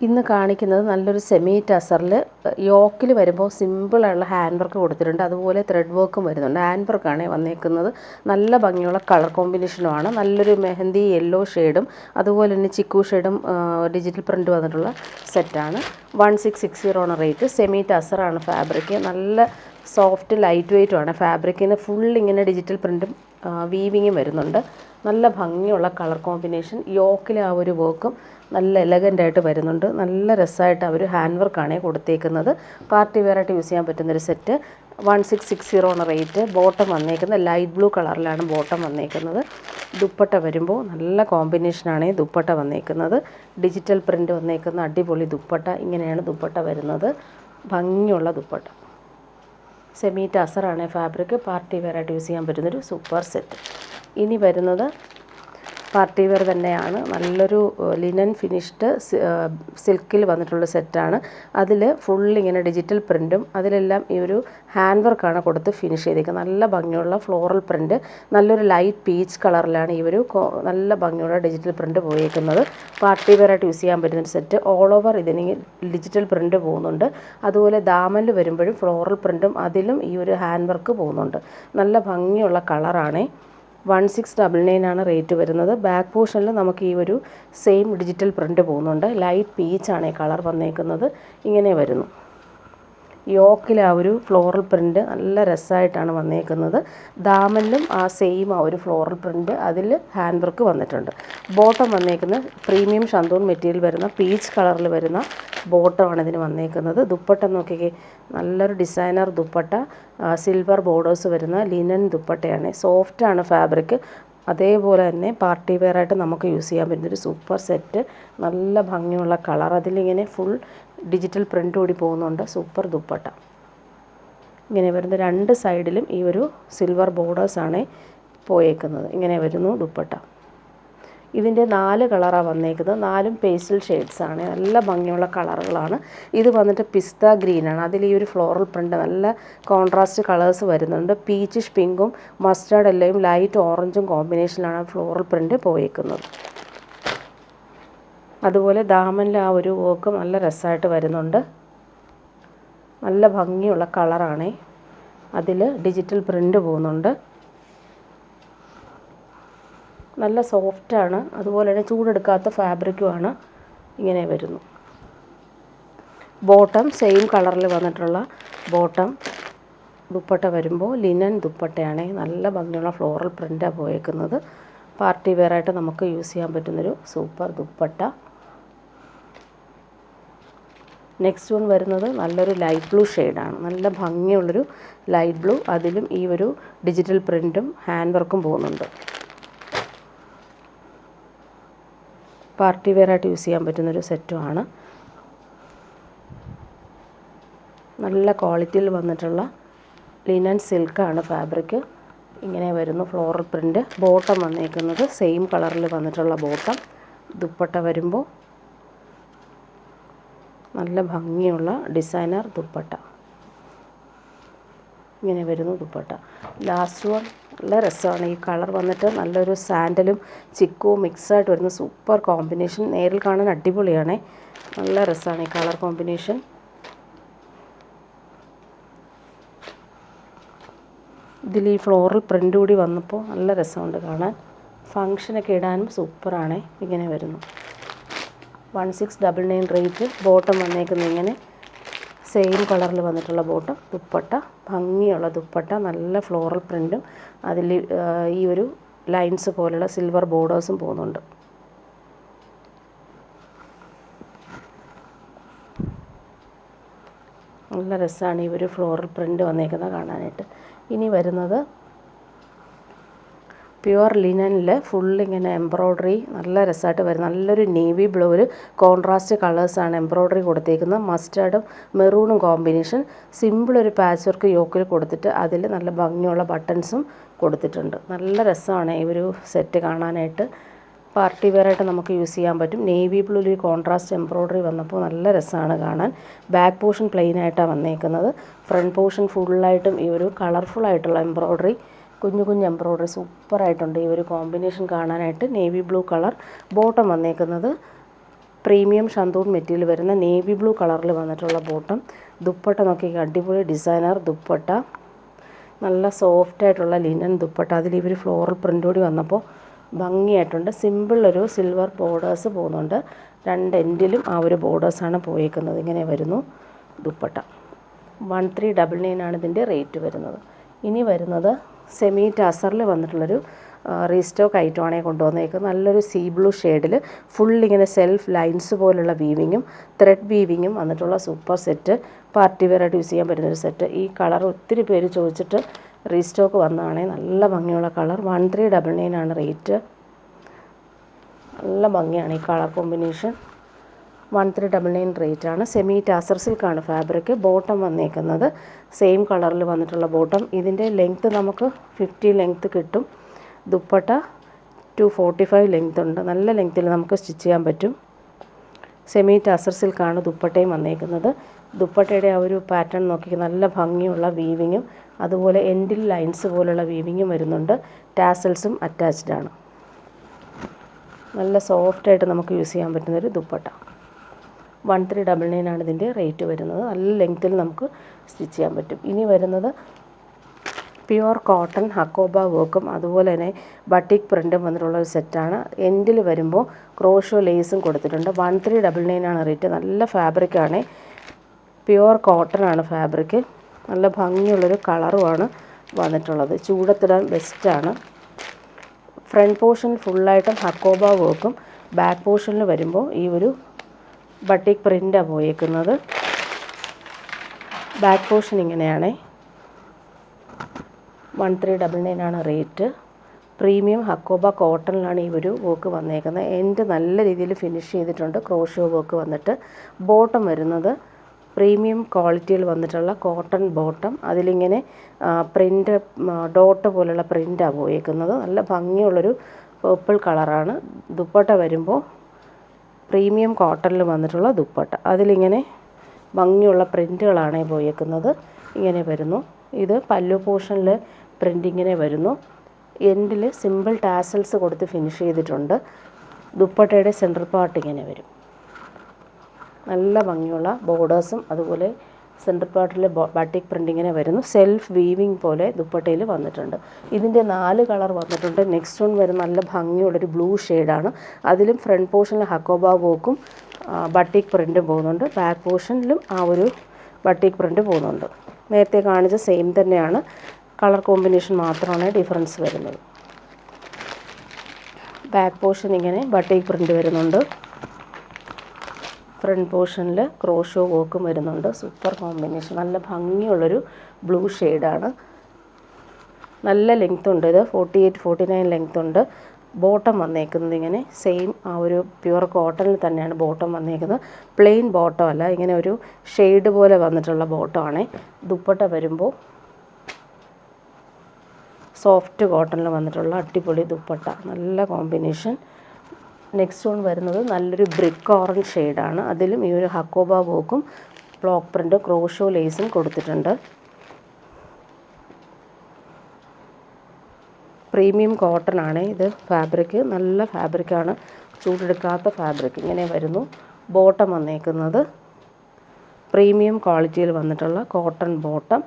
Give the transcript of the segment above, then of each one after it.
ഇന്ന് കാണിക്കുന്നത് നല്ലൊരു സെമി ടസറിൽ യോക്കിൽ വരുമ്പോൾ സിമ്പിളായുള്ള ഹാൻഡ് വർക്ക് കൊടുത്തിട്ടുണ്ട്. അതുപോലെ ത്രെഡ് വർക്കും വരുന്നുണ്ട്. ഹാൻഡ് വർക്കാണ് വന്നേക്കുന്നത്. നല്ല ഭംഗിയുള്ള കളർ കോമ്പിനേഷനുമാണ്. നല്ലൊരു മെഹന്തി യെല്ലോ ഷെയ്ഡും അതുപോലെ തന്നെ ചിക്കു ഷെയ്ഡും ഡിജിറ്റൽ പ്രിൻ്റ് വന്നിട്ടുള്ള സെറ്റാണ്. 1660 ആണ് റേറ്റ്. സെമി ടസറാണ് ഫാബ്രിക്. നല്ല സോഫ്റ്റ് ലൈറ്റ് വെയ്റ്റുമാണ്. ഫാബ്രിക്കിന് ഫുൾ ഇങ്ങനെ ഡിജിറ്റൽ പ്രിൻറ്റും വീവിങ്ങും വരുന്നുണ്ട്. നല്ല ഭംഗിയുള്ള കളർ കോമ്പിനേഷൻ. യോക്കിലെ ആ ഒരു വർക്കും നല്ല എലഗൻ്റായിട്ട് വരുന്നുണ്ട്. നല്ല രസമായിട്ട് അവർ ഹാൻഡ് വർക്കാണ് കൊടുത്തേക്കുന്നത്. പാർട്ടി വെയറായിട്ട് യൂസ് ചെയ്യാൻ പറ്റുന്നൊരു സെറ്റ്. 1660 ആണ് റേറ്റ്. ബോട്ടം വന്നേക്കുന്നത് ലൈറ്റ് ബ്ലൂ കളറിലാണ് ബോട്ടം വന്നേക്കുന്നത്. ദുപ്പട്ട വരുമ്പോൾ നല്ല കോമ്പിനേഷനാണ് ദുപ്പട്ട വന്നേക്കുന്നത്. ഡിജിറ്റൽ പ്രിൻ്റ് വന്നേക്കുന്ന അടിപൊളി ദുപ്പട്ട. ഇങ്ങനെയാണ് ദുപ്പട്ട വരുന്നത്. ഭംഗിയുള്ള ദുപ്പട്ട. സെമി ടസറാണ് ഫാബ്രിക്. പാർട്ടി വെയറായിട്ട് യൂസ് ചെയ്യാൻ പറ്റുന്നൊരു സൂപ്പർ സെറ്റ്. ഇനി വരുന്നത് പാർട്ടി വെയർ തന്നെയാണ്. നല്ലൊരു ലിനൻ ഫിനിഷ്ഡ് സിൽക്കിൽ വന്നിട്ടുള്ള സെറ്റാണ്. അതിൽ ഫുള്ളിങ്ങനെ ഡിജിറ്റൽ പ്രിൻറ്റും അതിലെല്ലാം ഈ ഒരു ഹാൻഡ് വർക്കാണ് കൊടുത്ത് ഫിനിഷ് ചെയ്തേക്കുന്നത്. നല്ല ഭംഗിയുള്ള ഫ്ലോറൽ പ്രിൻറ്റ്. നല്ലൊരു ലൈറ്റ് പീച്ച് കളറിലാണ് ഈ ഒരു നല്ല ഭംഗിയുള്ള ഡിജിറ്റൽ പ്രിൻറ്റ് പോയേക്കുന്നത്. പാർട്ടി വെയറായിട്ട് യൂസ് ചെയ്യാൻ പറ്റുന്നൊരു സെറ്റ്. ഓൾ ഓവർ ഇതിന് ഡിജിറ്റൽ പ്രിൻറ്റ് പോകുന്നുണ്ട്. അതുപോലെ ദാമനിൽ വരുമ്പോഴും ഫ്ലോറൽ പ്രിൻറ്റും അതിലും ഈ ഒരു ഹാൻഡ് വർക്ക് പോകുന്നുണ്ട്. നല്ല ഭംഗിയുള്ള കളറാണ്. 1699 ആണ് റേറ്റ് വരുന്നത്. ബാക്ക് പോർഷനിൽ നമുക്ക് ഈ ഒരു സെയിം ഡിജിറ്റൽ പ്രിൻ്റ് പോകുന്നുണ്ട്. ലൈറ്റ് പീച്ചാണ് ഈ കളർ വന്നേക്കുന്നത്. ഇങ്ങനെ വരുന്നു. യോക്കിൽ ആ ഒരു ഫ്ലോറൽ പ്രിൻ്റ് നല്ല രസമായിട്ടാണ് വന്നേക്കുന്നത്. ദാമനിലും ആ സെയിം ആ ഒരു ഫ്ലോറൽ പ്രിൻ്റ് അതിൽ ഹാൻഡ് വർക്ക് വന്നിട്ടുണ്ട്. ബോട്ടം വന്നേക്കുന്നത് പ്രീമിയം ഷന്തൂൺ മെറ്റീരിയൽ വരുന്ന പീച്ച് കളറിൽ വരുന്ന ബോട്ടമാണ് ഇതിന് വന്നേക്കുന്നത്. ദുപ്പട്ട നോക്കിക്കേ, നല്ലൊരു ഡിസൈനർ ദുപ്പട്ട. സിൽവർ ബോർഡേഴ്സ് വരുന്ന ലിനൻ ദുപ്പട്ടയാണ്. സോഫ്റ്റാണ് ഫാബ്രിക്. അതേപോലെ തന്നെ പാർട്ടി വെയറായിട്ട് നമുക്ക് യൂസ് ചെയ്യാൻ പറ്റുന്നൊരു സൂപ്പർ സെറ്റ്. നല്ല ഭംഗിയുള്ള കളർ. അതിലിങ്ങനെ ഫുൾ ഡിജിറ്റൽ പ്രിൻ്റ് കൂടി പോകുന്നുണ്ട്. സൂപ്പർ ദുപ്പട്ട. ഇങ്ങനെ വരുന്ന രണ്ട് സൈഡിലും ഈ ഒരു സിൽവർ ബോർഡേഴ്സാണ് പോയേക്കുന്നത്. ഇങ്ങനെ വരുന്നു ദുപ്പട്ട. ഇതിൻ്റെ 4 കളറാണ് വന്നേക്കുന്നത്. 4ഉം പേസ്റ്റൽ ഷെയ്ഡ്സാണ്. നല്ല ഭംഗിയുള്ള കളറുകളാണ്. ഇത് വന്നിട്ട് പിസ്ത ഗ്രീനാണ്. അതിൽ ഈ ഒരു ഫ്ലോറൽ പ്രിൻ്റ് നല്ല കോൺട്രാസ്റ്റ് കളേഴ്സ് വരുന്നുണ്ട്. പീച്ചിഷ് പിങ്കും മസ്റ്റാർഡ് എല്ലയും ലൈറ്റ് ഓറഞ്ചും കോമ്പിനേഷനിലാണ് ഫ്ലോറൽ പ്രിൻ്റ് പോയേക്കുന്നത്. അതുപോലെ ദാമനിൽ ആ ഒരു വർക്ക് നല്ല രസമായിട്ട് വരുന്നുണ്ട്. നല്ല ഭംഗിയുള്ള കളറാണ്. അതിൽ ഡിജിറ്റൽ പ്രിൻ്റ് പോകുന്നുണ്ട്. നല്ല സോഫ്റ്റാണ്. അതുപോലെ തന്നെ ചൂടെടുക്കാത്ത ഫാബ്രിക്കുമാണ്. ഇങ്ങനെ വരുന്നു. ബോട്ടം സെയിം കളറിൽ വന്നിട്ടുള്ള ബോട്ടം. ദുപ്പട്ട വരുമ്പോൾ ലിനൻ ദുപ്പട്ടയാണ്. നല്ല ഭംഗിയുള്ള ഫ്ലോറൽ പ്രിൻ്റാണ് പോയേക്കുന്നത്. പാർട്ടി വെയറായിട്ട് നമുക്ക് യൂസ് ചെയ്യാൻ പറ്റുന്നൊരു സൂപ്പർ ദുപ്പട്ട. നെക്സ്റ്റ് വൺ വരുന്നത് നല്ലൊരു ലൈറ്റ് ബ്ലൂ ഷെയ്ഡാണ്. നല്ല ഭംഗിയുള്ളൊരു ലൈറ്റ് ബ്ലൂ. അതിലും ഈ ഒരു ഡിജിറ്റൽ പ്രിൻറ്റും ഹാൻഡ് വർക്കും പോകുന്നുണ്ട്. പാർട്ടി വെയറായിട്ട് യൂസ് ചെയ്യാൻ പറ്റുന്നൊരു സെറ്റുമാണ്. നല്ല ക്വാളിറ്റിയിൽ വന്നിട്ടുള്ള ലിനൻ സിൽക്കാണ് ഫാബ്രിക്. ഇങ്ങനെ വരുന്നു ഫ്ലോറൽ പ്രിൻ്റ്. ബോട്ടം വന്നേക്കുന്നത് സെയിം കളറിൽ വന്നിട്ടുള്ള ബോട്ടം. ദുപ്പട്ട വരുമ്പോൾ നല്ല ഭംഗിയുള്ള ഡിസൈനർ ദുപ്പട്ട. ഇങ്ങനെ വരുന്നു ദുപ്പട്ട. ലാസ്റ്റ് വൺ നല്ല രസമാണ്. ഈ കളർ വന്നിട്ട് നല്ലൊരു സാൻഡലും ചിക്കുവും മിക്സായിട്ട് വരുന്ന സൂപ്പർ കോമ്പിനേഷൻ. നേരിൽ കാണാൻ അടിപൊളിയാണ്. നല്ല രസമാണ് ഈ കളർ കോമ്പിനേഷൻ. ഇതിൽ ഈ ഫ്ലോറൽ പ്രിൻ്റ് കൂടി വന്നപ്പോൾ നല്ല രസമുണ്ട് കാണാൻ. ഫങ്ഷനൊക്കെ ഇടാനും സൂപ്പറാണ്. ഇങ്ങനെ വരുന്നു. 1699 റേറ്റ്. ബോട്ടം വന്നേക്കുന്നത് ഇങ്ങനെ സെയിം കളറിൽ വന്നിട്ടുള്ള ബോട്ടം. ദുപ്പട്ട ഭംഗിയുള്ള ദുപ്പട്ട. നല്ല ഫ്ലോറൽ പ്രിൻറ്റും അതിൽ ഈ ഒരു ലൈൻസ് പോലുള്ള സിൽവർ ബോർഡേഴ്സും പോകുന്നുണ്ട്. നല്ല രസമാണ് ഈ ഒരു ഫ്ലോറൽ പ്രിൻ്റ് വന്നേക്കുന്നത് കാണാനായിട്ട്. ഇനി വരുന്നത് പ്യുവർ ലിനനിൽ ഫുള്ളിങ്ങനെ എംബ്രോയ്ഡറി നല്ല രസമായിട്ട് വരും. നല്ലൊരു നേവി ബ്ലൂവിൽ കോൺട്രാസ്റ്റ് കളേഴ്സാണ് എംബ്രോയ്ഡറി കൊടുത്തേക്കുന്നത്. മസ്റ്റാർഡും മെറൂണും കോമ്പിനേഷൻ. സിമ്പിളൊരു പാച്ച് വർക്ക് യോക്കിൽ കൊടുത്തിട്ട് അതിൽ നല്ല ഭംഗിയുള്ള ബട്ടൺസും കൊടുത്തിട്ടുണ്ട്. നല്ല രസമാണ് ഈ ഒരു സെറ്റ് കാണാനായിട്ട്. പാർട്ടി വെയറായിട്ട് നമുക്ക് യൂസ് ചെയ്യാൻ പറ്റും. നേവി ബ്ലൂവിൽ കോൺട്രാസ്റ്റ് എംബ്രോയ്ഡറി വന്നപ്പോൾ നല്ല രസമാണ് കാണാൻ. ബാക്ക് പോർഷൻ പ്ലെയിൻ ആയിട്ടാണ് വന്നേക്കുന്നത്. ഫ്രണ്ട് പോർഷൻ ഫുള്ളായിട്ടും ഈ ഒരു കളർഫുള്ളായിട്ടുള്ള എംബ്രോയ്ഡറി, കുഞ്ഞു കുഞ്ഞു എംബ്രോയ്ഡറി സൂപ്പറായിട്ടുണ്ട്. ഈ ഒരു കോമ്പിനേഷൻ കാണാനായിട്ട്. Navy blue colour. ബോട്ടം വന്നേക്കുന്നത് പ്രീമിയം ഷന്തൂൺ മെറ്റീരിയൽ വരുന്ന നേവി ബ്ലൂ കളറിൽ വന്നിട്ടുള്ള ബോട്ടം. ദുപ്പട്ട നോക്കി അടിപൊളി ഡിസൈനർ ദുപ്പട്ട, നല്ല സോഫ്റ്റായിട്ടുള്ള ലിനൻ ദുപ്പട്ട. അതിൽ ഇവർ ഫ്ലോറൽ പ്രിൻ്റ് കൂടി വന്നപ്പോൾ ഭംഗിയായിട്ടുണ്ട്. സിമ്പിൾ ഒരു സിൽവർ ബോർഡേഴ്സ് പോകുന്നുണ്ട്. രണ്ട് എൻഡിലും ആ ഒരു ബോർഡേഴ്സാണ് പോയേക്കുന്നത്. ഇങ്ങനെ വരുന്നു ദുപ്പട്ട. 1399 ആണ് ഇതിൻ്റെ റേറ്റ് വരുന്നത്. ഇനി വരുന്നത് സെമി ടസറിൽ വന്നിട്ടുള്ളൊരു റീസ്റ്റോക്ക് ഐറ്റമാണ് കൊണ്ടുവന്നേക്കുന്നത്. നല്ലൊരു സീ ബ്ലൂ ഷെയ്ഡിൽ ഇങ്ങനെ സെൽഫ് ലൈൻസ് പോലുള്ള വീവിങ്ങും ത്രെഡ് വീവിങ്ങും വന്നിട്ടുള്ള സൂപ്പർ സെറ്റ്. പാർട്ടി വെയർ ആയിട്ട് യൂസ് ചെയ്യാൻ പറ്റുന്നൊരു സെറ്റ്. ഈ കളർ ഒത്തിരി പേര് ചോദിച്ചിട്ട് റീസ്റ്റോക്ക് വന്നതാണേ. നല്ല ഭംഗിയുള്ള കളർ. 1399 ആണ് റേറ്റ്. നല്ല ഭംഗിയാണ് ഈ കളർ കോമ്പിനേഷൻ. 1399 റേറ്റാണ്. സെമി ടാസർ സിൽക്കാണ് ഫാബ്രിക്. ബോട്ടം വന്നേക്കുന്നത് സെയിം കളറിൽ വന്നിട്ടുള്ള ബോട്ടം. ഇതിൻ്റെ ലെങ്ത്ത് നമുക്ക് 50 ലെങ്ത്ത് കിട്ടും. ദുപ്പട്ട 245 ലെങ്ത്ത് ഉണ്ട്. നല്ല ലെങ്ത്തിൽ നമുക്ക് സ്റ്റിച്ച് ചെയ്യാൻ പറ്റും. സെമി ടാസർ സിൽക്കാണ് ദുപ്പട്ടയും വന്നേക്കുന്നത്. ദുപ്പട്ടയുടെ ആ ഒരു പാറ്റേൺ നോക്കി നല്ല ഭംഗിയുള്ള വീവിങ്ങും അതുപോലെ എൻഡിൽ ലൈൻസ് പോലുള്ള വീവിങ്ങും വരുന്നുണ്ട്. ടാസൽസും അറ്റാച്ച്ഡ് ആണ്. നല്ല സോഫ്റ്റായിട്ട് നമുക്ക് യൂസ് ചെയ്യാൻ പറ്റുന്നൊരു ദുപ്പട്ട. 1399 ആണ് ഇതിൻ്റെ റേറ്റ് വരുന്നത്. നല്ല ലെങ്ത്തിൽ നമുക്ക് സ്റ്റിച്ച് ചെയ്യാൻ പറ്റും. ഇനി വരുന്നത് പ്യുവർ കോട്ടൺ ഹക്കോബ വർക്കും അതുപോലെ തന്നെ ബട്ടിക് പ്രിൻറ്റും വന്നിട്ടുള്ള ഒരു സെറ്റാണ്. എൻഡിൽ വരുമ്പോൾ ക്രോഷോ ലേസും കൊടുത്തിട്ടുണ്ട്. 1399 ആണ് റേറ്റ്. നല്ല ഫാബ്രിക്കാണ്. പ്യുവർ കോട്ടൺ ആണ് ഫാബ്രിക്. നല്ല ഭംഗിയുള്ളൊരു കളറുമാണ് വന്നിട്ടുള്ളത്. ചൂടത്തിടാൻ ബെസ്റ്റാണ്. ഫ്രണ്ട് പോർഷൻ ഫുള്ളായിട്ടും ഹക്കോബ വർക്കും ബാക്ക് പോർഷനിൽ വരുമ്പോൾ ഈ ഒരു ബട്ടിക് പ്രിൻ്റാണ് പോയേക്കുന്നത്. ബാക്ക് പോർഷൻ ഇങ്ങനെയാണ്. 1399 ആണ് റേറ്റ്. പ്രീമിയം ഹക്കോബ കോട്ടണിലാണ് ഈ ഒരു വർക്ക് വന്നേക്കുന്നത്. എൻഡ് നല്ല രീതിയിൽ ഫിനിഷ് ചെയ്തിട്ടുണ്ട്. ക്രോഷോ വർക്ക് വന്നിട്ട് ബോട്ടം വരുന്നത് പ്രീമിയം ക്വാളിറ്റിയിൽ വന്നിട്ടുള്ള കോട്ടൺ ബോട്ടം. അതിലിങ്ങനെ പ്രിൻ്റ് ഡോട്ട് പോലുള്ള പ്രിൻ്റാണ് പോയേക്കുന്നത്. നല്ല ഭംഗിയുള്ളൊരു പേർപ്പിൾ കളറാണ്. ദുപ്പട്ട വരുമ്പോൾ പ്രീമിയം കോട്ടണിൽ വന്നിട്ടുള്ള ദുപ്പട്ട. അതിലിങ്ങനെ ഭംഗിയുള്ള പ്രിൻ്റുകളാണ് പോയേക്കുന്നത്. ഇങ്ങനെ വരുന്നു. ഇത് പല്ലു പോർഷനിൽ പ്രിൻറ്റിങ്ങിനെ വരുന്നു. എൻഡിൽ സിമ്പിൾ ടാസൽസ് കൊടുത്ത് ഫിനിഷ് ചെയ്തിട്ടുണ്ട്. ദുപ്പട്ടയുടെ സെൻറ്റർ പാർട്ട് ഇങ്ങനെ വരും. നല്ല ഭംഗിയുള്ള ബോർഡേഴ്സും അതുപോലെ സെൻറ്റർ പാർട്ടിൽ ബട്ടിക് പ്രിൻറ്റിങ്ങിനെ വരുന്നു. സെൽഫ് വീവിങ് പോലെ ദുപ്പട്ടയിൽ വന്നിട്ടുണ്ട്. ഇതിൻ്റെ 4 കളർ വന്നിട്ടുണ്ട്. നെക്സ്റ്റ് വൺ വരുന്ന നല്ല ഭംഗിയുള്ളൊരു ബ്ലൂ ഷെയ്ഡാണ്. അതിലും ഫ്രണ്ട് പോർഷനിൽ ഹക്കോബ വർക്കും ബട്ടിക് പ്രിൻറ്റും പോകുന്നുണ്ട്. ബാക്ക് പോർഷനിലും ആ ഒരു ബട്ടിക് പ്രിൻറ്റ് പോകുന്നുണ്ട്. നേരത്തെ കാണിച്ച സെയിം തന്നെയാണ്. കളർ കോമ്പിനേഷൻ മാത്രമാണ് ഡിഫറൻസ് വരുന്നത്. ബാക്ക് പോർഷൻ ഇങ്ങനെ ബട്ടിക് പ്രിൻറ്റ് വരുന്നുണ്ട്. ഫ്രണ്ട് പോർഷനിൽ ക്രോഷോ വർക്കും വരുന്നുണ്ട്. Super combination. നല്ല ഭംഗിയുള്ളൊരു ബ്ലൂ ഷെയ്ഡാണ്. നല്ല ലെങ്ത് ഉണ്ട്. ഇത് 48-49 ലെങ്ത് ഉണ്ട്. ബോട്ടം വന്നേക്കുന്നത് ഇങ്ങനെ സെയിം ആ ഒരു പ്യുവർ കോട്ടണിൽ തന്നെയാണ് ബോട്ടം വന്നേക്കുന്നത്. പ്ലെയിൻ ബോട്ടം അല്ല, ഇങ്ങനെ ഒരു ഷെയ്ഡ് പോലെ വന്നിട്ടുള്ള ബോട്ടമാണ്. ദുപ്പട്ട വരുമ്പോൾ സോഫ്റ്റ് കോട്ടണിൽ വന്നിട്ടുള്ള അടിപൊളി ദുപ്പട്ട. നല്ല കോമ്പിനേഷൻ. നെക്സ്റ്റ് വൺ വരുന്നത് നല്ലൊരു ബ്രിക്ക് ഓറഞ്ച് ഷെയ്ഡാണ്. അതിലും ഈ ഒരു ഹക്കോബ വർക്കും ബ്ലോക്ക് പ്രിൻ്റ് ക്രോഷോ ലേസും കൊടുത്തിട്ടുണ്ട്. പ്രീമിയം കോട്ടൺ ആണ് ഇത് ഫാബ്രിക്. നല്ല ഫാബ്രിക്കാണ്. ചൂടെടുക്കാത്ത ഫാബ്രിക്. ഇങ്ങനെ വരുന്നു. ബോട്ടം വന്നേക്കുന്നത് പ്രീമിയം ക്വാളിറ്റിയിൽ വന്നിട്ടുള്ള കോട്ടൺ ബോട്ടം.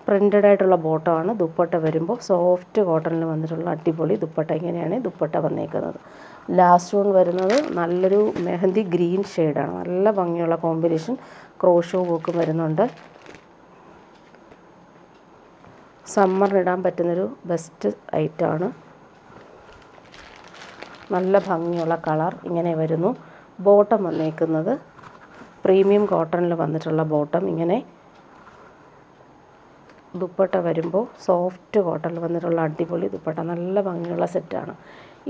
പ്രിൻ്റഡ് ആയിട്ടുള്ള ബോട്ടമാണ്. ദുപ്പട്ട വരുമ്പോൾ സോഫ്റ്റ് കോട്ടണിൽ വന്നിട്ടുള്ള അടിപൊളി ദുപ്പട്ട. ഇങ്ങനെയാണ് ദുപ്പട്ട വന്നേക്കുന്നത്. ലാസ്റ്റ് വൺ വരുന്നത് നല്ലൊരു മെഹന്തി ഗ്രീൻ ഷെയ്ഡാണ്. നല്ല ഭംഗിയുള്ള കോമ്പിനേഷൻ. ക്രോഷോ വർക്കും വരുന്നുണ്ട്. സമ്മറിനിടാൻ പറ്റുന്നൊരു ബെസ്റ്റ് ഐറ്റമാണ്. നല്ല ഭംഗിയുള്ള കളർ. ഇങ്ങനെ വരുന്നു. ബോട്ടം വന്നേക്കുന്നത് പ്രീമിയം കോട്ടണിൽ വന്നിട്ടുള്ള ബോട്ടം. ഇങ്ങനെ ദുപ്പട്ട വരുമ്പോൾ സോഫ്റ്റ് കോട്ടണിൽ വന്നിട്ടുള്ള അടിപൊളി ദുപ്പട്ട. നല്ല ഭംഗിയുള്ള സെറ്റാണ്.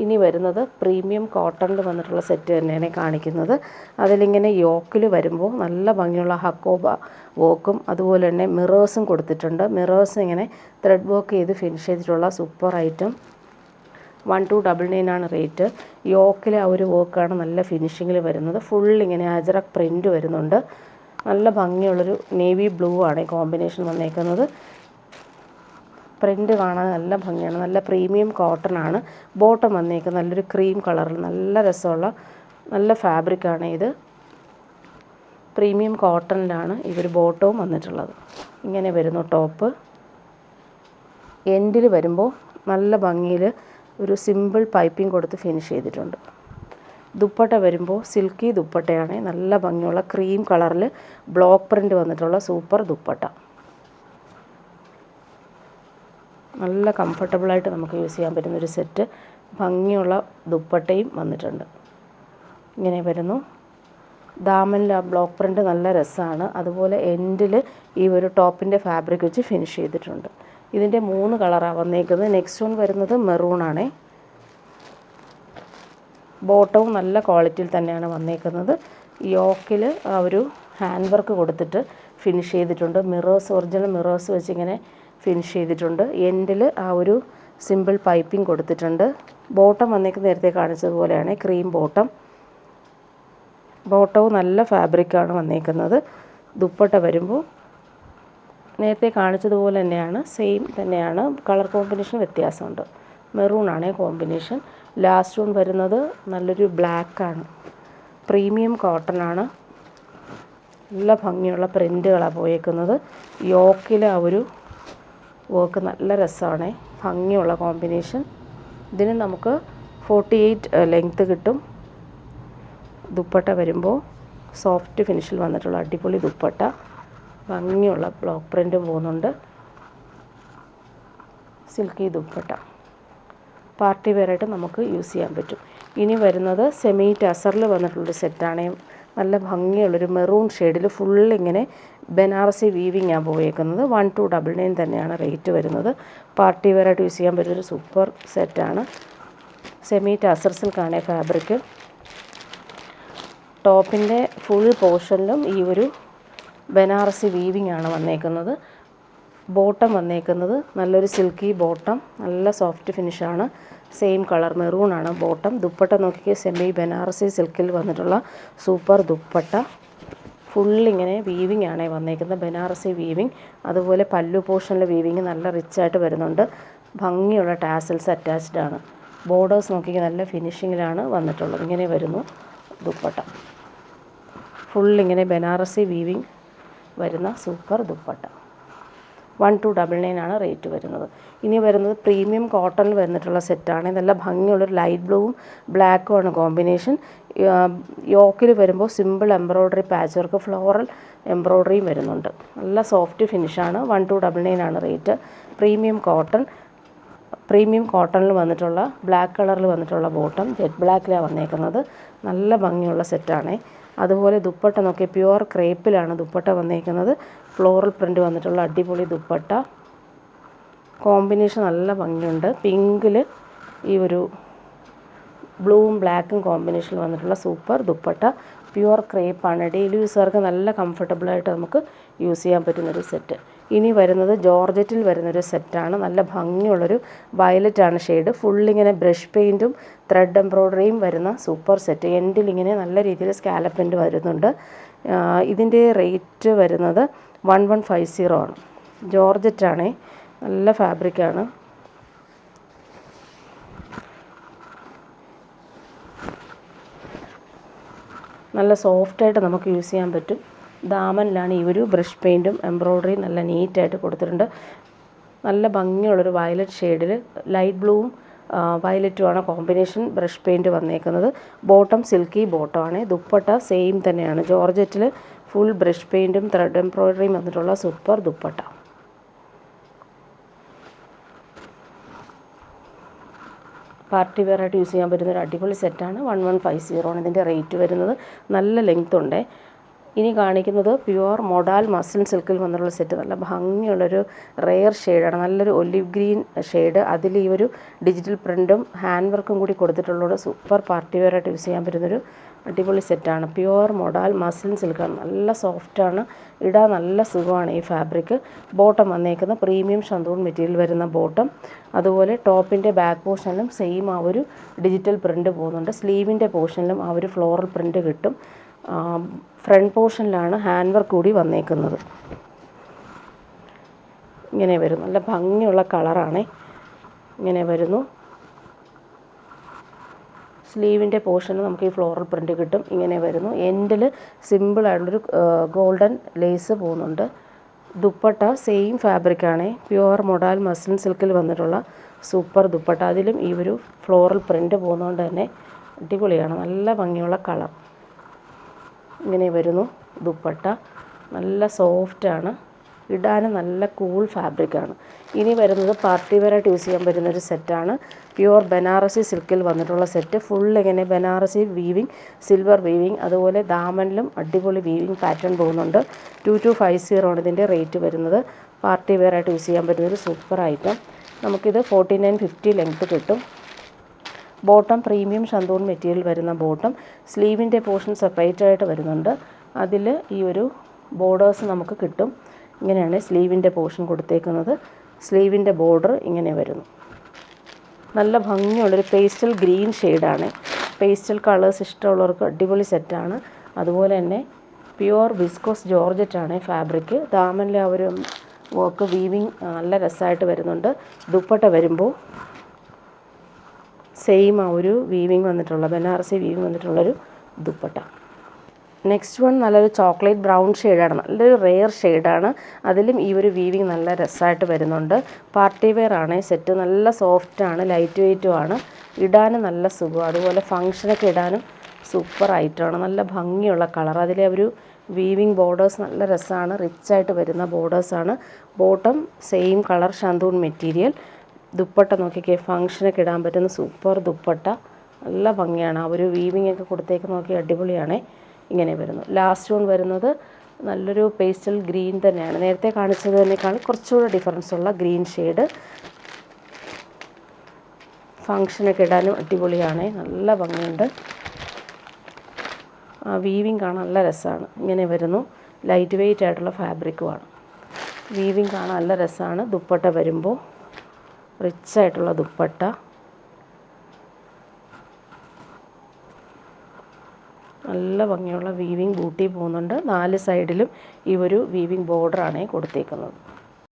ഇനി വരുന്നത് പ്രീമിയം കോട്ടണിൽ വന്നിട്ടുള്ള സെറ്റ് തന്നെയാണ് കാണിക്കുന്നത്. അതിലിങ്ങനെ യോക്കിൽ വരുമ്പോൾ നല്ല ഭംഗിയുള്ള ഹക്കോബ വർക്കും അതുപോലെ തന്നെ മിറേഴ്സും കൊടുത്തിട്ടുണ്ട്. മിറേഴ്സ് ഇങ്ങനെ ത്രെഡ് വർക്ക് ചെയ്ത് ഫിനിഷ് ചെയ്തിട്ടുള്ള സൂപ്പർ ഐറ്റം. 1299 ആണ് റേറ്റ്. യോക്കിലെ ആ ഒരു വർക്കാണ് നല്ല ഫിനിഷിങ്ങിൽ വരുന്നത്. ഇങ്ങനെ അജറക് പ്രിൻ്റ് വരുന്നുണ്ട്. നല്ല ഭംഗിയുള്ളൊരു നേവി ബ്ലൂ ആണ് ഈ കോമ്പിനേഷൻ വന്നേക്കുന്നത്. പ്രിൻ്റ് കാണാൻ നല്ല ഭംഗിയാണ്. നല്ല പ്രീമിയം കോട്ടൺ ആണ്. ബോട്ടം വന്നേക്കുന്നത് നല്ലൊരു ക്രീം കളറിൽ നല്ല രസമുള്ള നല്ല ഫാബ്രിക്കാണ് ഇത്. പ്രീമിയം കോട്ടണിലാണ് ഇവർ ബോട്ടവും വന്നിട്ടുള്ളത്. ഇങ്ങനെ വരുന്നു ടോപ്പ്. എൻഡിൽ വരുമ്പോൾ നല്ല ഭംഗിയിൽ ഒരു സിമ്പിൾ പൈപ്പിംഗ് കൊടുത്ത് ഫിനിഷ് ചെയ്തിട്ടുണ്ട്. ദുപ്പട്ട വരുമ്പോൾ സിൽക്കി ദുപ്പട്ടയാണ്. നല്ല ഭംഗിയുള്ള ക്രീം കളറിൽ ബ്ലോക്ക് പ്രിൻ്റ് വന്നിട്ടുള്ള സൂപ്പർ ദുപ്പട്ട. നല്ല കംഫർട്ടബിളായിട്ട് നമുക്ക് യൂസ് ചെയ്യാൻ പറ്റുന്നൊരു സെറ്റ്. ഭംഗിയുള്ള ദുപ്പട്ടയും വന്നിട്ടുണ്ട്. ഇങ്ങനെ വരുന്നു. ദാമനിൽ ആ ബ്ലോക്ക് പ്രിൻ്റ് നല്ല രസമാണ്. അതുപോലെ എൻഡിൽ ഈ ഒരു ടോപ്പിൻ്റെ ഫാബ്രിക് വെച്ച് ഫിനിഷ് ചെയ്തിട്ടുണ്ട്. ഇതിൻ്റെ 3 കളറാണ് വന്നേക്കുന്നത്. നെക്സ്റ്റ് വൺ വരുന്നത് മെറൂണാണേ. ബോട്ടവും നല്ല ക്വാളിറ്റിയിൽ തന്നെയാണ് വന്നേക്കുന്നത്. യോക്കിൽ ആ ഒരു ഹാൻഡ് വർക്ക് കൊടുത്തിട്ട് ഫിനിഷ് ചെയ്തിട്ടുണ്ട്. ഒറിജിനൽ മിറേഴ്സ് വെച്ചിങ്ങനെ ഫിനിഷ് ചെയ്തിട്ടുണ്ട്. എൻഡിൽ ആ ഒരു സിമ്പിൾ പൈപ്പിംഗ് കൊടുത്തിട്ടുണ്ട്. ബോട്ടം വന്നേക്കുന്നത് നേരത്തെ കാണിച്ചതുപോലെയാണ്, ക്രീം ബോട്ടം. ബോട്ടവും നല്ല ഫാബ്രിക്കാണ് വന്നേക്കുന്നത്. ദുപ്പട്ട വരുമ്പോൾ നേരത്തെ കാണിച്ചതുപോലെ തന്നെയാണ്, സെയിം തന്നെയാണ്. കളർ കോമ്പിനേഷൻ വ്യത്യാസമുണ്ട്. മെറൂണാണ് കോമ്പിനേഷൻ. ലാസ്റ്റ് വൺ വരുന്നത് നല്ലൊരു ബ്ലാക്കാണ്. പ്രീമിയം കോട്ടണാണ്. നല്ല ഭംഗിയുള്ള പ്രിൻ്റുകളാണ് പോയേക്കുന്നത്. യോക്കിൽ ആ ഒരു വർക്ക് നല്ല രസമാണ്. ഭംഗിയുള്ള കോമ്പിനേഷൻ. ഇതിന് നമുക്ക് 48 ലെങ്ത്ത് കിട്ടും. ദുപ്പട്ട വരുമ്പോൾ സോഫ്റ്റ് ഫിനിഷിൽ വന്നിട്ടുള്ള അടിപൊളി ദുപ്പട്ട. ഭംഗിയുള്ള ബ്ലോക്ക് പ്രിൻ്റ് പോകുന്നുണ്ട്. സിൽക്കി ദുപ്പട്ട പാർട്ടി വെയറായിട്ട് നമുക്ക് യൂസ് ചെയ്യാൻ പറ്റും. ഇനി വരുന്നത് സെമി ടസറിൽ വന്നിട്ടുള്ളൊരു സെറ്റാണ്. നല്ല ഭംഗിയുള്ളൊരു മെറൂൺ ഷെയ്ഡിൽ ഫുള്ളിങ്ങനെ ബനാറസി വീവിങ് ആണ് പോയേക്കുന്നത്. 1299 തന്നെയാണ് റേറ്റ് വരുന്നത്. പാർട്ടി വെയറായിട്ട് യൂസ് ചെയ്യാൻ പറ്റുന്നൊരു സൂപ്പർ സെറ്റാണ്. സെമി ടസർ സിൽക്കാണ് ഫാബ്രിക്. ടോപ്പിൻ്റെ ഫുൾ പോർഷനിലും ഈ ഒരു ബനാറസി വീവിങ് ആണ് വന്നേക്കുന്നത്. ബോട്ടം വന്നേക്കുന്നത് നല്ലൊരു സിൽക്കി ബോട്ടം. നല്ല സോഫ്റ്റ് ഫിനിഷാണ്. സെയിം കളർ മെറൂണാണ് ബോട്ടം. ദുപ്പട്ട നോക്കിയാൽ സെമി ബനാറസി സിൽക്കിൽ വന്നിട്ടുള്ള സൂപ്പർ ദുപ്പട്ട. ഫുള്ളിങ്ങനെ വീവിങ് ആണ് വന്നേക്കുന്നത്, ബനാറസി വീവിങ്. അതുപോലെ പല്ലു പോർഷനിലെ വീവിങ് നല്ല റിച്ചായിട്ട് വരുന്നുണ്ട്. ഭംഗിയുള്ള ടാസൽസ് അറ്റാച്ച്ഡ് ആണ്. ബോർഡേഴ്സ് നോക്കിയാൽ നല്ല ഫിനിഷിങ്ങിലാണ് വന്നിട്ടുള്ളത്. ഇങ്ങനെ വരുന്നു ദുപ്പട്ട. ഫുള്ളിങ്ങനെ ബനാറസി വീവിങ് വരുന്ന സൂപ്പർ ദുപ്പട്ട. 1299 ആണ് റേറ്റ് വരുന്നത്. ഇനി വരുന്നത് പ്രീമിയം കോട്ടണിൽ വന്നിട്ടുള്ള സെറ്റാണ്. നല്ല ഭംഗിയുള്ളൊരു ലൈറ്റ് ബ്ലൂവും ബ്ലാക്കും ആണ് കോമ്പിനേഷൻ. യോക്കിൽ വരുമ്പോൾ simple embroidery patch work floral എംബ്രോയ്ഡറിയും വരുന്നുണ്ട്. നല്ല സോഫ്റ്റ് ഫിനിഷാണ്. 1299 ആണ് റേറ്റ്. പ്രീമിയം കോട്ടണിൽ വന്നിട്ടുള്ള ബ്ലാക്ക് കളറിൽ വന്നിട്ടുള്ള ബോട്ടം ജെറ്റ് ബ്ലാക്കിലാണ് വന്നേക്കുന്നത്. നല്ല ഭംഗിയുള്ള സെറ്റാണ്. അതുപോലെ ദുപ്പട്ട നോക്കി പ്യുവർ ക്രേപ്പിലാണ് ദുപ്പട്ട വന്നേക്കുന്നത്. ഫ്ലോറൽ പ്രിൻ്റ് വന്നിട്ടുള്ള അടിപൊളി ദുപ്പട്ട. കോമ്പിനേഷൻ നല്ല ഭംഗിയുണ്ട്. പിങ്കിൽ ഈ ഒരു ബ്ലൂവും ബ്ലാക്കും കോമ്പിനേഷനിൽ വന്നിട്ടുള്ള സൂപ്പർ ദുപ്പട്ട. പ്യുവർ ക്രേപ്പാണ്. ഡെയിലി യൂസുകാർക്ക് നല്ല കംഫർട്ടബിളായിട്ട് നമുക്ക് യൂസ് ചെയ്യാൻ പറ്റുന്നൊരു സെറ്റ്. ഇനി വരുന്നത് ജോർജറ്റിൽ വരുന്നൊരു സെറ്റാണ്. നല്ല ഭംഗിയുള്ളൊരു വയലറ്റാണ് ഷെയ്ഡ്. ഫുള്ളിങ്ങനെ ബ്രഷ് പെയിൻറ്റും ത്രെഡ് എംബ്രോയ്ഡറിയും വരുന്ന സൂപ്പർ സെറ്റ്. എൻഡിലിങ്ങനെ നല്ല രീതിയിൽ സ്കാലപ്പ് പ്രിൻ്റ് വരുന്നുണ്ട്. ഇതിൻ്റെ റേറ്റ് വരുന്നത് 1150 ആണ്. ജോർജറ്റാണ്. നല്ല ഫാബ്രിക്കാണ്. നല്ല സോഫ്റ്റായിട്ട് നമുക്ക് യൂസ് ചെയ്യാൻ പറ്റും. ദാമനിലാണ് ഈ ഒരു ബ്രഷ് പെയിൻറ്റും എംബ്രോയ്ഡറി നല്ല നീറ്റായിട്ട് കൊടുത്തിട്ടുണ്ട്. നല്ല ഭംഗിയുള്ളൊരു വയലറ്റ് ഷെയ്ഡിൽ ലൈറ്റ് ബ്ലൂവും വയലറ്റുമാണ് കോമ്പിനേഷൻ ബ്രഷ് പെയിൻറ്റ് വന്നേക്കുന്നത്. ബോട്ടം സിൽക്കി ബോട്ടമാണ്. ദുപ്പട്ട സെയിം തന്നെയാണ്. ജോർജറ്റിൽ ഫുൾ ബ്രഷ് പെയിൻറ്റും ത്രെഡ് എംബ്രോയ്ഡറിയും വന്നിട്ടുള്ള സൂപ്പർ ദുപ്പട്ട. പാർട്ടി വെയറായിട്ട് യൂസ് ചെയ്യാൻ പറ്റുന്ന ഒരു അടിപൊളി സെറ്റാണ്. 1150 ആണ് ഇതിൻ്റെ റേറ്റ് വരുന്നത്. നല്ല ലെങ്ത് ഉണ്ട്. ഇനി കാണിക്കുന്നത് പ്യുവർ മൊഡാൽ മസിൽ സിൽക്കിൽ വന്നുള്ള സെറ്റ്. നല്ല ഭംഗിയുള്ളൊരു റെയർ ഷെയ്ഡാണ്. നല്ലൊരു ഒലിവ് ഗ്രീൻ ഷെയ്ഡ്. അതിൽ ഈ ഒരു ഡിജിറ്റൽ പ്രിൻറ്റും ഹാൻഡ് വർക്കും കൂടി കൊടുത്തിട്ടുള്ള സൂപ്പർ പാർട്ടി വെയറായിട്ട് യൂസ് ചെയ്യാൻ പറ്റുന്നൊരു അടിപൊളി സെറ്റാണ്. പ്യുവർ മൊഡാൽ മസിൽ സിൽക്കാണ്. നല്ല സോഫ്റ്റാണ്. ഇടാൻ നല്ല സുഖമാണ് ഈ ഫാബ്രിക്. ബോട്ടം വന്നേക്കുന്ന പ്രീമിയം ഷന്തൂൺ മെറ്റീരിയൽ വരുന്ന ബോട്ടം. അതുപോലെ ടോപ്പിൻ്റെ ബാക്ക് പോർഷനിലും സെയിം ആ ഒരു ഡിജിറ്റൽ പ്രിൻറ്റ് പോകുന്നുണ്ട്. സ്ലീവിൻ്റെ പോർഷനിലും ആ ഒരു ഫ്ലോറൽ പ്രിൻറ്റ് കിട്ടും. ഫ്രണ്ട് പോർഷനിലാണ് ഹാൻഡ് വർക്ക് കൂടി വന്നേക്കുന്നത്. ഇങ്ങനെ വരും. നല്ല ഭംഗിയുള്ള കളറാണ്. ഇങ്ങനെ വരുന്നു. സ്ലീവിൻ്റെ പോർഷന് നമുക്ക് ഈ ഫ്ലോറൽ പ്രിൻറ്റ് കിട്ടും. ഇങ്ങനെ വരുന്നു. എൻഡിൽ സിമ്പിളായിട്ടുള്ളൊരു ഗോൾഡൻ ലേസ് പോകുന്നുണ്ട്. ദുപ്പട്ട സെയിം ഫാബ്രിക്കാണ്, പ്യുവർ മൊഡാൽ മസ്ലിൻ സിൽക്കിൽ വന്നിട്ടുള്ള സൂപ്പർ ദുപ്പട്ട. അതിലും ഈ ഒരു ഫ്ലോറൽ പ്രിൻറ്റ് പോകുന്നതുകൊണ്ട് തന്നെ അടിപൊളിയാണ്. നല്ല ഭംഗിയുള്ള കളർ. ഇങ്ങനെ വരുന്നു ദുപ്പട്ട. നല്ല സോഫ്റ്റാണ്, ഇടാനും നല്ല കൂൾ ഫാബ്രിക്കാണ്. ഇനി വരുന്നത് പാർട്ടി വെയറായിട്ട് യൂസ് ചെയ്യാൻ പറ്റുന്നൊരു സെറ്റാണ്. പ്യുവർ ബനാറസി സിൽക്കിൽ വന്നിട്ടുള്ള സെറ്റ്. ഫുൾ ഇങ്ങനെ ബനാറസി വീവിങ്, സിൽവർ വീവിങ്, അതുപോലെ ദാമനിലും അടിപൊളി വീവിങ് പാറ്റേൺ പോകുന്നുണ്ട്. 2250 ആണ് ഇതിൻ്റെ റേറ്റ് വരുന്നത്. പാർട്ടി വെയറായിട്ട് യൂസ് ചെയ്യാൻ പറ്റുന്നൊരു സൂപ്പർ ഐറ്റം. നമുക്കിത് 4950 ലെങ്ത്ത് കിട്ടും. ബോട്ടം പ്രീമിയം ഷന്തൂൺ മെറ്റീരിയൽ വരുന്ന ബോട്ടം. സ്ലീവിൻ്റെ പോർഷൻ സെപ്പറേറ്റ് ആയിട്ട് വരുന്നുണ്ട്. അതിൽ ഈ ഒരു ബോർഡേഴ്സ് നമുക്ക് കിട്ടും. ഇങ്ങനെയാണ് സ്ലീവിൻ്റെ പോർഷൻ കൊടുത്തേക്കുന്നത്. സ്ലീവിൻ്റെ ബോർഡർ ഇങ്ങനെ വരുന്നു. നല്ല ഭംഗിയുള്ളൊരു പേസ്റ്റൽ ഗ്രീൻ ഷെയ്ഡാണ്. പേസ്റ്റൽ കളേഴ്സ് ഇഷ്ടമുള്ളവർക്ക് അടിപൊളി സെറ്റാണ്. അതുപോലെ തന്നെ പ്യുവർ വിസ്കോസ് ജോർജറ്റാണ് ഫാബ്രിക്. ദാമനിലെ ആ ഒരു വർക്ക് വീവിങ് നല്ല രസമായിട്ട് വരുന്നുണ്ട്. ദുപ്പട്ട വരുമ്പോൾ സെയിം ആ ഒരു വീവിങ് വന്നിട്ടുള്ള ബനാറസി വീവിങ് വന്നിട്ടുള്ളൊരു ദുപ്പട്ട. നെക്സ്റ്റ് വൺ നല്ലൊരു ചോക്ലേറ്റ് ബ്രൗൺ ഷെയ്ഡാണ്. നല്ലൊരു റെയർ ഷെയ്ഡാണ്. അതിലും ഈ ഒരു വീവിങ് നല്ല രസമായിട്ട് വരുന്നുണ്ട്. പാർട്ടി വെയർ ആണ് സെറ്റ്. നല്ല സോഫ്റ്റാണ്, ലൈറ്റ് വെയ്റ്റും ആണ്. ഇടാനും നല്ല സുഖം. അതുപോലെ ഫങ്ഷനൊക്കെ ഇടാനും സൂപ്പർ ആയിട്ടാണ്. നല്ല ഭംഗിയുള്ള കളർ. അതിലെ ഒരു വീവിങ് ബോർഡേഴ്സ് നല്ല രസമാണ്. റിച്ചായിട്ട് വരുന്ന ബോർഡേഴ്സാണ്. Bottom same colour shantoon material. Dupatta നോക്കിക്കേ, ഫങ്ഷനൊക്കെ ഇടാൻ പറ്റുന്ന സൂപ്പർ ദുപ്പട്ട. നല്ല ഭംഗിയാണ്. ആ ഒരു വീവിങ് ഒക്കെ കൊടുത്തേക്ക് നോക്കി അടിപൊളിയാണ്. ഇങ്ങനെ വരുന്നു. ലാസ്റ്റ് വൺ വരുന്നത് നല്ലൊരു പേസ്റ്റൽ ഗ്രീൻ തന്നെയാണ്. നേരത്തെ കാണിച്ചതിനേക്കാൾ കുറച്ചുകൂടെ ഡിഫറൻസ് ഉള്ള ഗ്രീൻ ഷെയ്ഡ്. ഫങ്ഷനൊക്കെ ഇടാനും അടിപൊളിയാണ്. നല്ല ഭംഗിയുണ്ട്. ആ വീവിങ് കാണാൻ നല്ല രസമാണ്. ഇങ്ങനെ വരുന്നു. ലൈറ്റ് വെയ്റ്റ് ആയിട്ടുള്ള ഫാബ്രിക്കുമാണ്. വീവിങ് കാണാൻ നല്ല രസമാണ്. ദുപ്പട്ട വരുമ്പോൾ റിച്ചായിട്ടുള്ള ദുപ്പട്ട. നല്ല ഭംഗിയുള്ള വീവിങ് ബൂട്ടി പോകുന്നുണ്ട്. 4 സൈഡിലും ഈ ഒരു വീവിങ് ബോർഡറാണ് കൊടുത്തേക്കുന്നത്.